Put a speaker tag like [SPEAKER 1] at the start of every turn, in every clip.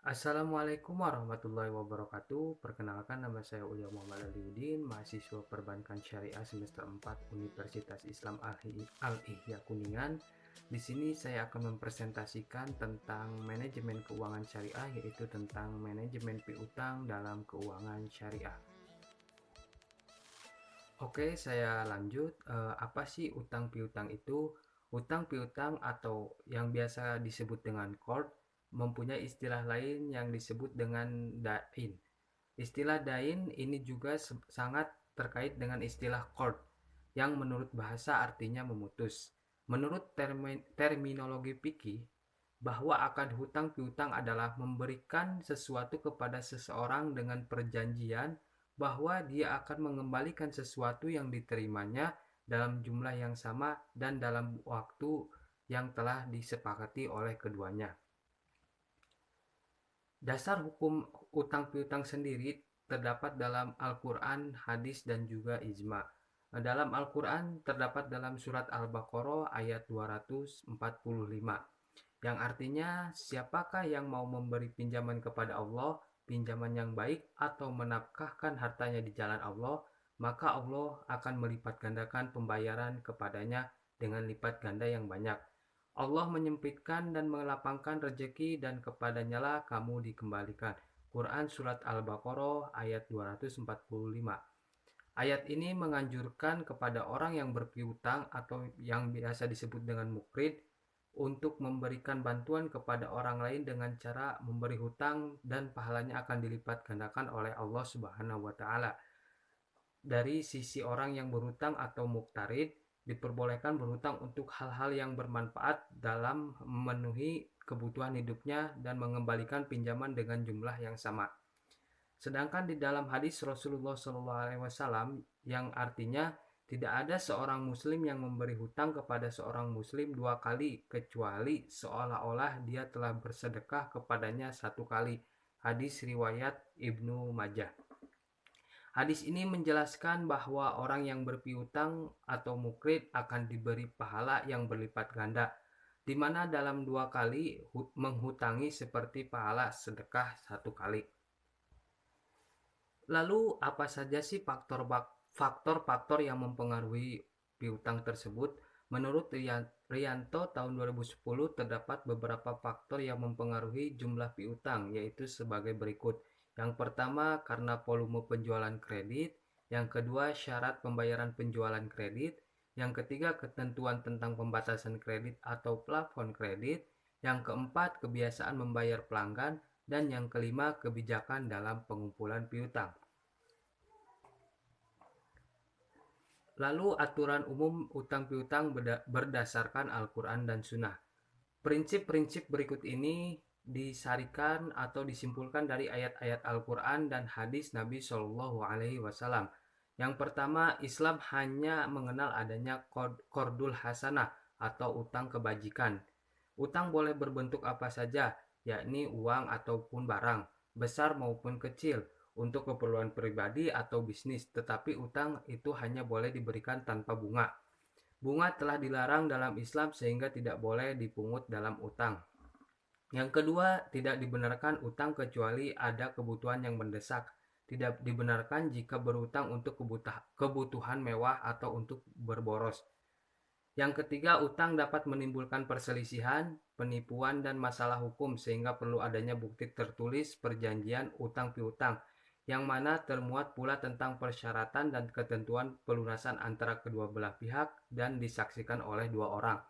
[SPEAKER 1] Assalamualaikum warahmatullahi wabarakatuh. Perkenalkan, nama saya Uya Muhammad Aliuddin, mahasiswa Perbankan Syariah semester 4 Universitas Islam Al-Ihya Kuningan. Di sini saya akan mempresentasikan tentang manajemen keuangan syariah, yaitu tentang manajemen piutang dalam keuangan syariah. Oke, saya lanjut. Apa sih utang piutang itu? Utang piutang atau yang biasa disebut dengan qard mempunyai istilah lain yang disebut dengan dain. Istilah dain ini juga sangat terkait dengan istilah qard yang menurut bahasa artinya memutus. Menurut terminologi fikih, bahwa akad hutang piutang adalah memberikan sesuatu kepada seseorang dengan perjanjian bahwa dia akan mengembalikan sesuatu yang diterimanya dalam jumlah yang sama dan dalam waktu yang telah disepakati oleh keduanya. Dasar hukum utang piutang sendiri terdapat dalam Al-Quran, hadis, dan juga ijma. Dalam Al-Quran terdapat dalam surat Al-Baqarah ayat 245, yang artinya siapakah yang mau memberi pinjaman kepada Allah, pinjaman yang baik, atau menafkahkan hartanya di jalan Allah, maka Allah akan melipat gandakan pembayaran kepadanya dengan lipat ganda yang banyak. Allah menyempitkan dan melapangkan rezeki, dan kepadanya lah kamu dikembalikan. Quran Surat Al-Baqarah ayat 245. Ayat ini menganjurkan kepada orang yang berpiutang atau yang biasa disebut dengan mukrid untuk memberikan bantuan kepada orang lain dengan cara memberi hutang, dan pahalanya akan dilipat gandakan oleh Allah Subhanahu wa taala. Dari sisi orang yang berhutang atau muktarid, diperbolehkan berhutang untuk hal-hal yang bermanfaat dalam memenuhi kebutuhan hidupnya dan mengembalikan pinjaman dengan jumlah yang sama. Sedangkan di dalam hadis Rasulullah SAW yang artinya tidak ada seorang muslim yang memberi hutang kepada seorang muslim dua kali kecuali seolah-olah dia telah bersedekah kepadanya satu kali. Hadis riwayat Ibnu Majah. Hadis ini menjelaskan bahwa orang yang berpiutang atau mukrid akan diberi pahala yang berlipat ganda, di mana dalam dua kali menghutangi seperti pahala sedekah satu kali. Lalu apa saja sih faktor-faktor yang mempengaruhi piutang tersebut? Menurut Rianto tahun 2010 terdapat beberapa faktor yang mempengaruhi jumlah piutang, yaitu sebagai berikut. Yang pertama, karena volume penjualan kredit. Yang kedua, syarat pembayaran penjualan kredit. Yang ketiga, ketentuan tentang pembatasan kredit atau plafon kredit. Yang keempat, kebiasaan membayar pelanggan. Dan yang kelima, kebijakan dalam pengumpulan piutang. Lalu aturan umum utang piutang berdasarkan Al-Quran dan Sunnah. Prinsip-prinsip berikut ini disarikan atau disimpulkan dari ayat-ayat Al-Quran dan hadis Nabi Shallallahu Alaihi Wasallam. Yang pertama, Islam hanya mengenal adanya qardul hasanah atau utang kebajikan. Utang boleh berbentuk apa saja, yakni uang ataupun barang, besar maupun kecil, untuk keperluan pribadi atau bisnis, tetapi utang itu hanya boleh diberikan tanpa bunga. Bunga telah dilarang dalam Islam sehingga tidak boleh dipungut dalam utang. Yang kedua, tidak dibenarkan utang kecuali ada kebutuhan yang mendesak. Tidak dibenarkan jika berutang untuk kebutuhan mewah atau untuk berboros. Yang ketiga, utang dapat menimbulkan perselisihan, penipuan, dan masalah hukum sehingga perlu adanya bukti tertulis perjanjian utang piutang, yang mana termuat pula tentang persyaratan dan ketentuan pelunasan antara kedua belah pihak dan disaksikan oleh dua orang.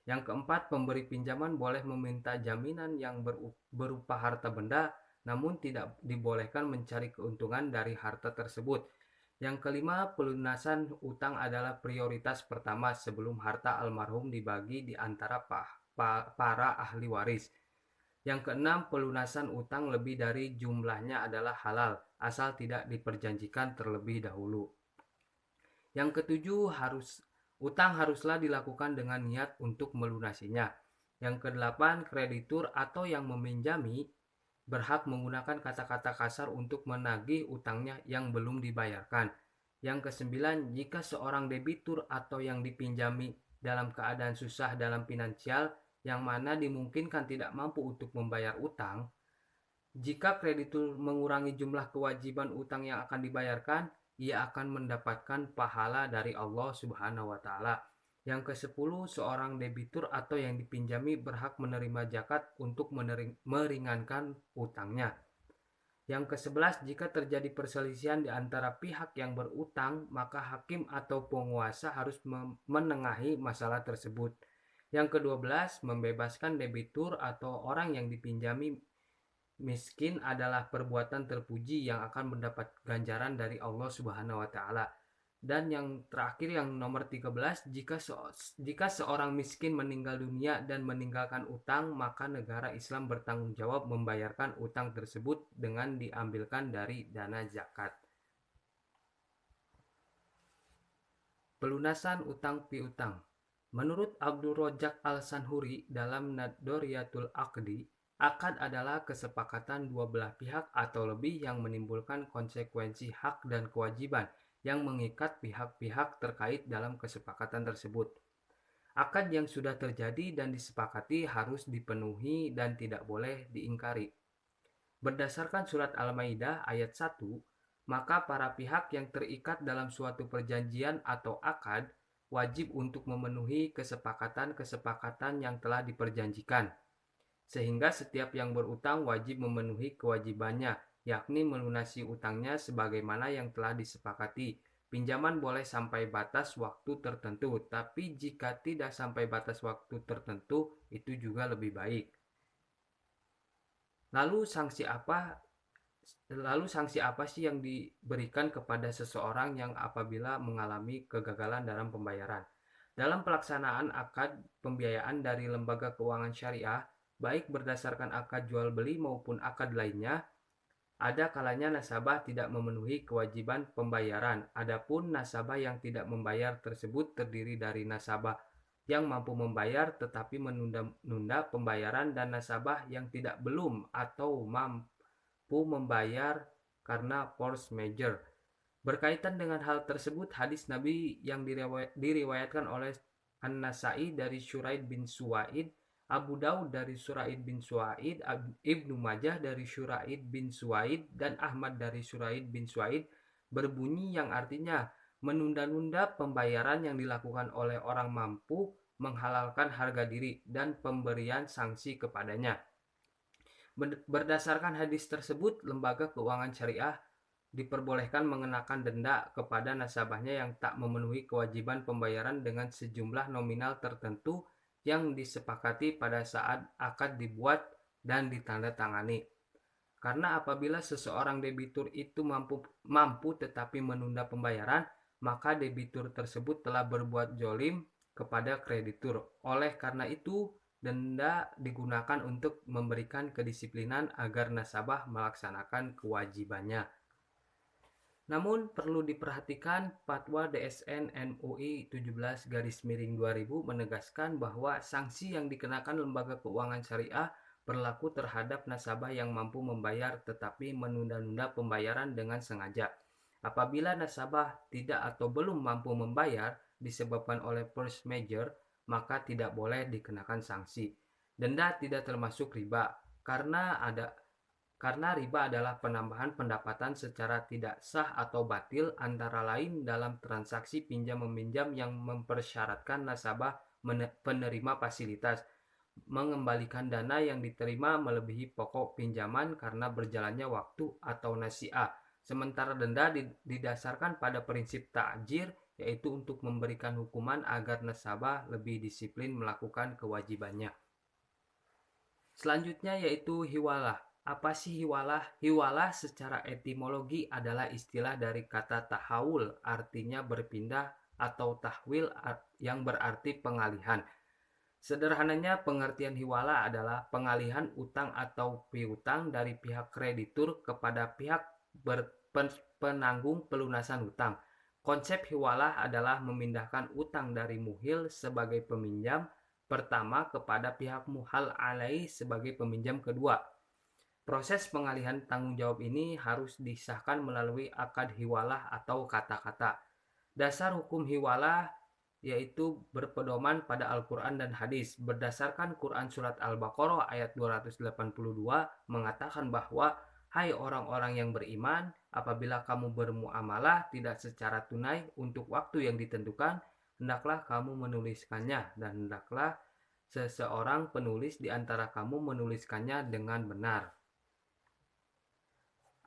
[SPEAKER 1] Yang keempat, pemberi pinjaman boleh meminta jaminan yang berupa harta benda, namun tidak dibolehkan mencari keuntungan dari harta tersebut. Yang kelima, pelunasan utang adalah prioritas pertama sebelum harta almarhum dibagi di antara para ahli waris. Yang keenam, pelunasan utang lebih dari jumlahnya adalah halal, asal tidak diperjanjikan terlebih dahulu. Yang ketujuh, utang haruslah dilakukan dengan niat untuk melunasinya. Yang kedelapan, kreditur atau yang meminjami berhak menggunakan kata-kata kasar untuk menagih utangnya yang belum dibayarkan. Yang kesembilan, jika seorang debitur atau yang dipinjami dalam keadaan susah dalam finansial, yang mana dimungkinkan tidak mampu untuk membayar utang, Jika kreditur mengurangi jumlah kewajiban utang yang akan dibayarkan, ia akan mendapatkan pahala dari Allah Subhanahu wa taala. Yang ke-10, seorang debitur atau yang dipinjami berhak menerima zakat untuk meringankan utangnya. Yang ke-11, jika terjadi perselisihan di antara pihak yang berutang, maka hakim atau penguasa harus menengahi masalah tersebut. Yang ke-12, membebaskan debitur atau orang yang dipinjami miskin adalah perbuatan terpuji yang akan mendapat ganjaran dari Allah Subhanahu wa taala. Dan yang terakhir, yang nomor 13, jika seorang miskin meninggal dunia dan meninggalkan utang, maka negara Islam bertanggung jawab membayarkan utang tersebut dengan diambilkan dari dana zakat. Pelunasan utang piutang. Menurut Abdul Rojak Al-Sanhuri dalam Nadoriyatul Aqdi, akad adalah kesepakatan dua belah pihak atau lebih yang menimbulkan konsekuensi hak dan kewajiban yang mengikat pihak-pihak terkait dalam kesepakatan tersebut. Akad yang sudah terjadi dan disepakati harus dipenuhi dan tidak boleh diingkari. Berdasarkan surat Al-Maidah ayat 1, maka para pihak yang terikat dalam suatu perjanjian atau akad wajib untuk memenuhi kesepakatan-kesepakatan yang telah diperjanjikan. Sehingga setiap yang berutang wajib memenuhi kewajibannya, yakni melunasi utangnya sebagaimana yang telah disepakati. Pinjaman boleh sampai batas waktu tertentu, tapi jika tidak sampai batas waktu tertentu, itu juga lebih baik. Lalu sanksi apa sih yang diberikan kepada seseorang yang apabila mengalami kegagalan dalam pembayaran? Dalam pelaksanaan akad pembiayaan dari lembaga keuangan syariah, baik berdasarkan akad jual beli maupun akad lainnya, ada kalanya nasabah tidak memenuhi kewajiban pembayaran. Adapun nasabah yang tidak membayar tersebut terdiri dari nasabah yang mampu membayar tetapi menunda pembayaran dan nasabah yang tidak belum atau mampu membayar karena force majeure. Berkaitan dengan hal tersebut, hadis Nabi yang diriwayatkan oleh An-Nasai dari Syuraid bin Suwaid, Abu Daud dari Syuraid bin Suwaid, Ibnu Majah dari Syuraid bin Suwaid, dan Ahmad dari Syuraid bin Suwaid berbunyi yang artinya menunda-nunda pembayaran yang dilakukan oleh orang mampu menghalalkan harga diri dan pemberian sanksi kepadanya. Berdasarkan hadis tersebut, lembaga keuangan syariah diperbolehkan mengenakan denda kepada nasabahnya yang tak memenuhi kewajiban pembayaran dengan sejumlah nominal tertentu yang disepakati pada saat akad dibuat dan ditandatangani. Karena apabila seseorang debitur itu mampu tetapi menunda pembayaran, maka debitur tersebut telah berbuat zolim kepada kreditur. Oleh karena itu, denda digunakan untuk memberikan kedisiplinan agar nasabah melaksanakan kewajibannya. Namun perlu diperhatikan, Fatwa DSN MUI 17/2000 menegaskan bahwa sanksi yang dikenakan lembaga keuangan syariah berlaku terhadap nasabah yang mampu membayar tetapi menunda-nunda pembayaran dengan sengaja. Apabila nasabah tidak atau belum mampu membayar disebabkan oleh force majeure, maka tidak boleh dikenakan sanksi. Denda tidak termasuk riba karena riba adalah penambahan pendapatan secara tidak sah atau batil, antara lain dalam transaksi pinjam-meminjam yang mempersyaratkan nasabah penerima fasilitas mengembalikan dana yang diterima melebihi pokok pinjaman karena berjalannya waktu atau nasi'ah. Sementara denda didasarkan pada prinsip ta'jir, yaitu untuk memberikan hukuman agar nasabah lebih disiplin melakukan kewajibannya. Selanjutnya yaitu hiwalah. Apa sih hiwalah? Hiwalah secara etimologi adalah istilah dari kata tahawul, artinya berpindah, atau tahwil yang berarti pengalihan. Sederhananya, pengertian hiwalah adalah pengalihan utang atau piutang dari pihak kreditur kepada pihak penanggung pelunasan utang. Konsep hiwalah adalah memindahkan utang dari muhil sebagai peminjam pertama kepada pihak muhal alaih sebagai peminjam kedua. Proses pengalihan tanggung jawab ini harus disahkan melalui akad hiwalah atau kata-kata. Dasar hukum hiwalah yaitu berpedoman pada Al-Quran dan hadis. Berdasarkan Quran Surat Al-Baqarah ayat 282 mengatakan bahwa, hai orang-orang yang beriman, apabila kamu bermuamalah tidak secara tunai untuk waktu yang ditentukan, hendaklah kamu menuliskannya, dan hendaklah seseorang penulis di antara kamu menuliskannya dengan benar.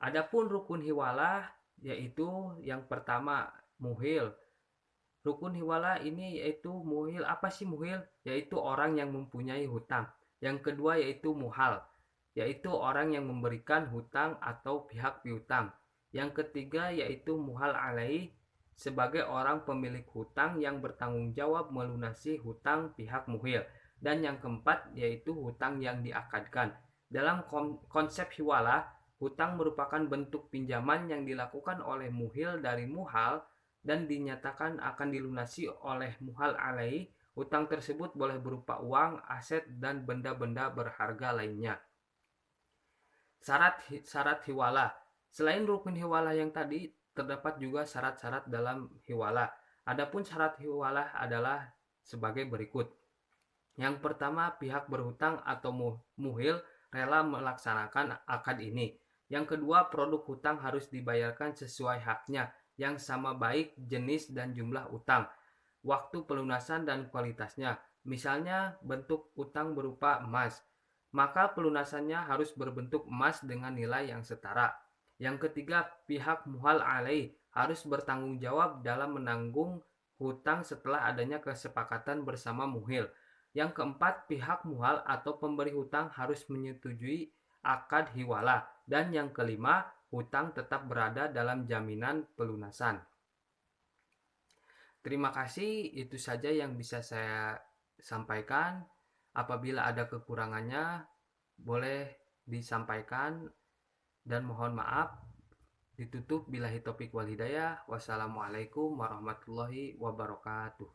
[SPEAKER 1] Adapun rukun hiwalah, yaitu yang pertama muhil. Rukun hiwalah ini yaitu muhil. Apa sih muhil? Yaitu orang yang mempunyai hutang. Yang kedua yaitu muhal, yaitu orang yang memberikan hutang atau pihak piutang. Yang ketiga yaitu muhal alaih, sebagai orang pemilik hutang yang bertanggung jawab melunasi hutang pihak muhil. Dan yang keempat yaitu hutang yang diakadkan. Dalam konsep hiwalah, hutang merupakan bentuk pinjaman yang dilakukan oleh muhil dari muhal dan dinyatakan akan dilunasi oleh muhal alaih. Hutang tersebut boleh berupa uang, aset, dan benda-benda berharga lainnya. Syarat hiwalah. Selain rukun hiwalah yang tadi, terdapat juga syarat-syarat dalam hiwalah. Adapun syarat hiwalah adalah sebagai berikut. Yang pertama, pihak berhutang atau muhil rela melaksanakan akad ini. Yang kedua, produk hutang harus dibayarkan sesuai haknya, yang sama baik jenis dan jumlah utang, waktu pelunasan dan kualitasnya. Misalnya bentuk utang berupa emas, maka pelunasannya harus berbentuk emas dengan nilai yang setara. Yang ketiga, pihak muhal alaih harus bertanggung jawab dalam menanggung hutang setelah adanya kesepakatan bersama muhil. Yang keempat, pihak muhal atau pemberi hutang harus menyetujui akad hiwalah. Dan yang kelima, hutang tetap berada dalam jaminan pelunasan. Terima kasih, itu saja yang bisa saya sampaikan. Apabila ada kekurangannya, boleh disampaikan, dan mohon maaf. Ditutup billahi taufik wal hidayah. Wassalamualaikum warahmatullahi wabarakatuh.